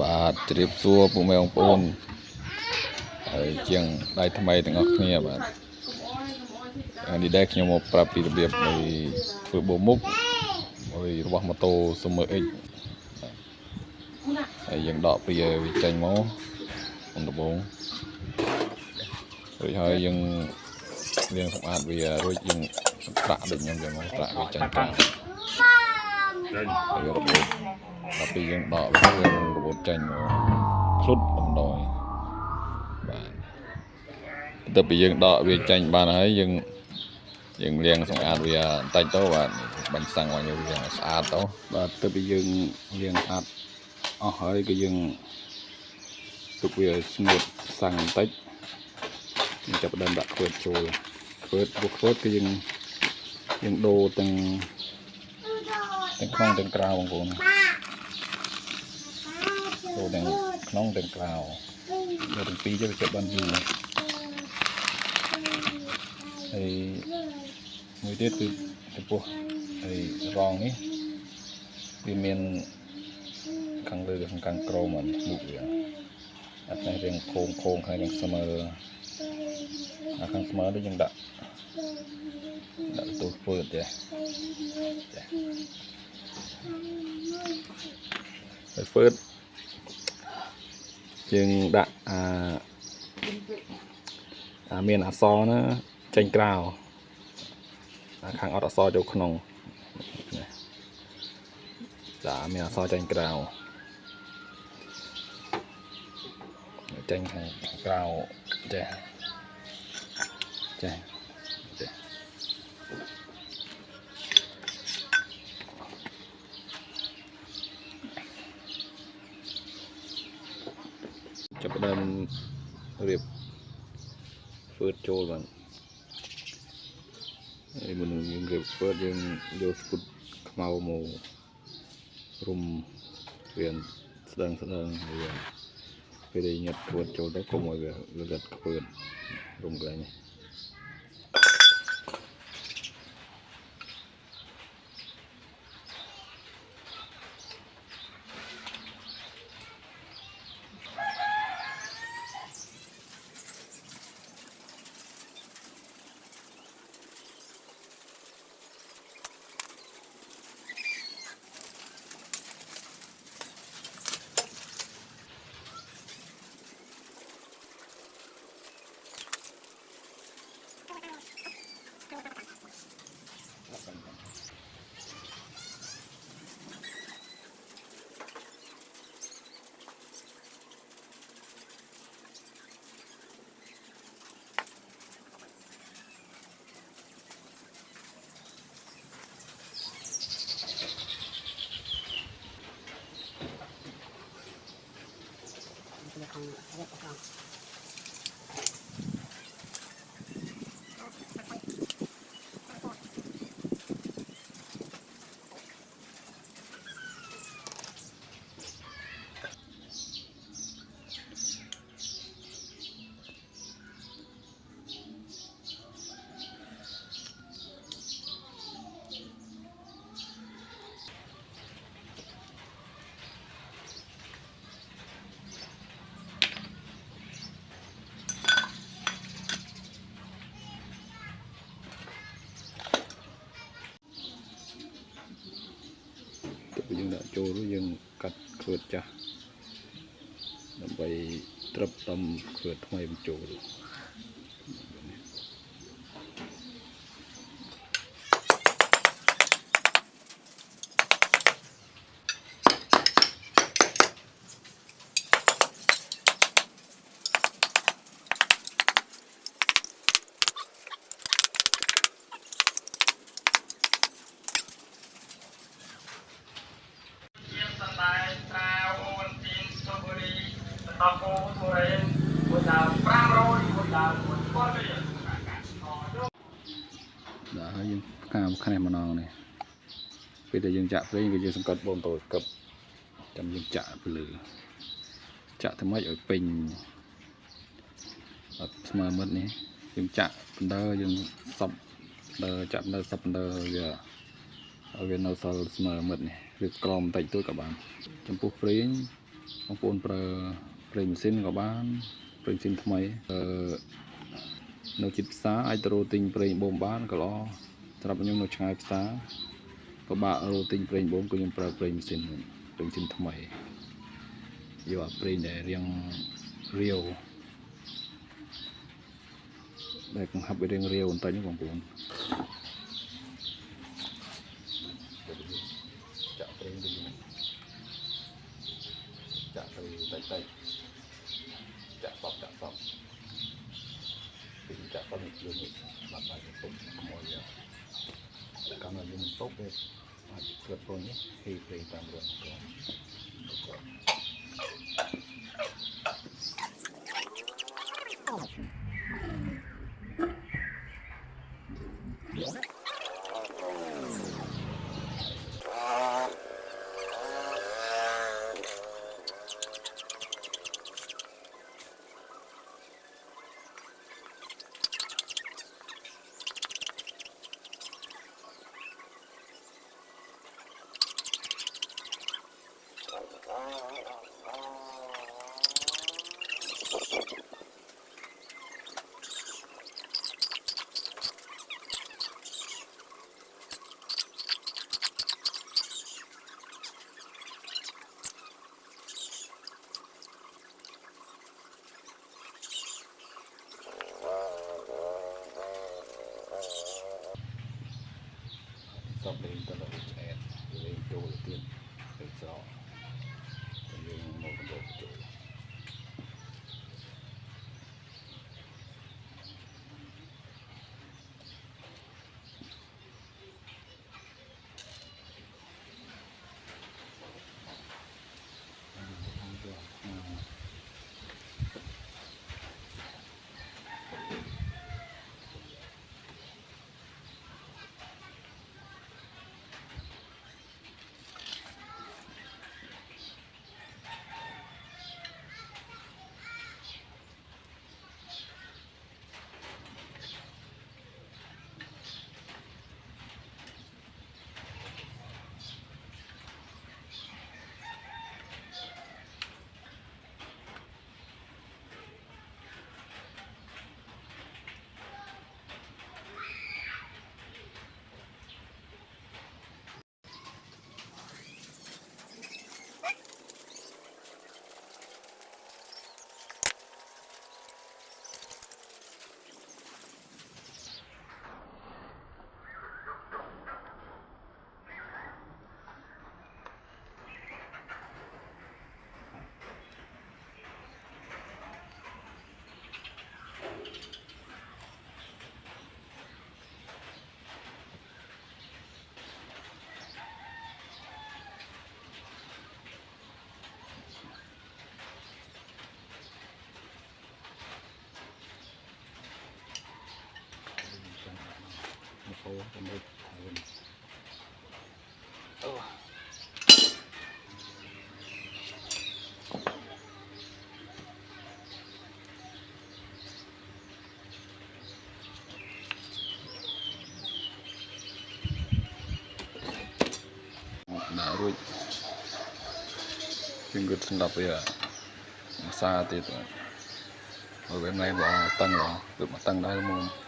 បាទជ្រាបសួរពុកម៉ែបងប្អូនហើយជាងដៃថ្មីទាំងអស់គ្នាបាទនេះដែរខ្ញុំមកប្រាប់ពីរបៀបនៃធ្វើបូមុខរបស់ម៉ូតូ Summer X ហើយយើងដកពីវាចេញមកដំបូងរួចហើយយើងលាងសម្អាតវារួចយើងត្រាក់ដូចខ្ញុំចឹងមកត្រាក់វាចេញក្រៅហើយរបូតដល់ពេលយើងដកវារបូតចេញមកភ្លុតដំដយបាទទៅពេលយើងដកវាចេញបានហើយយើងលាងសម្អាតវាបន្តិចទៅបាទបាញ់សាំងឲ្យវាស្អាតទៅបាទទៅពេលយើងលាងស្អាតអស់ហើយក៏យើងទុកវាស្ងួតសាំងបន្តិចយើងចាប់ផ្ដើមដាក់ខ្វិតចូលខ្វិតគឺយើងដូរទាំងក្នុងទាំងក្រៅបងប្អូនដូរទាំងក្នុងទាំងក្រៅដូរទាំងពីរទៅវាចាប់បានយូរហើយមួយទៀតគឺចំពោះហើយរងនេះវាមានខាងលើខាងក្រោមមុខវាអត់តែរៀងโค้ងហើយរៀងស្មើខាងស្មើនេះយើងដាក់ទូធ្វើទេហើយធ្វើយើងដាក់មានអក្សរណាចេញក្រៅខាងអត់អក្សរចូលក្នុងចាមានអក្សរចេញក្រៅចេញខាងក្រៅចេះចាប់ដើមរៀបធ្វើចូលបានហើយមុនយើងរៀបធ្វើយើងយកស្គុតខ្មៅមករុំវាស្ដើងវាពេលដែលញាត់ធ្វើចូលទៅកុំឲ្យវារត់ធ្វើរុំកន្លែងនេះយើងដាក់ចូលរួចយើងកាត់ខ្វិតចាស់ដើម្បីត្រឹបតំខ្វិតថ្មីបញ្ចូលដល់គោធ្វើមួយដើម500មួយដើម1000រៀលដល់ហើយយើងកាមខ្នេះម្ដងនេះពេលដែលយើងចាក់ប្រេងគឺយើងសង្កត់បងតូចកឹបចាំយើងចាក់ទៅលើចាក់ទៅម៉េចឲ្យពេញអត់ស្មើមិត្តនេះយើងចាក់បណ្ដើយើងសពចាក់បណ្ដើសពបណ្ដើវានៅសល់ស្មើមិត្តនេះឬក្រមបន្តិចតួចក៏បានចំពោះប្រេង บางคนប្រេងម៉ាស៊ីនក៏បានប្រេងម៉ាស៊ីនថ្មីនៅជិតផ្សារអាចទៅរកទិញប្រេងបូមបានក៏ល្អសម្រាប់ខ្ញុំនៅឆ្ងាយផ្សារពិបាករកទិញប្រេងបូមក៏ខ្ញុំប្រើប្រេងម៉ាស៊ីនថ្មីយកអាប្រេងដែលរាងរាវដែលកង្ហាប់វារាងរាវបន្តិចណាបងប្អូនចាក់ប្រេងវិញចាក់ទៅតិចចាក់សពពីចាក់សពនេះយើងបាត់បាយពុកខ្មោចកាលណាយើងពុកវាអាចเกิดព្រោះនេះហេប្រេងតាមរងកងសពលេងទៅលើឆ្អែតលេងចូលទៀតទៅស្រោទៅយើងមកបន្តចូលโอ้ทำไมđã rồi nhưng cứ sinh lập bây giờ xa thì ở bên này bỏ tăng rồi được mà tăng đây đúng không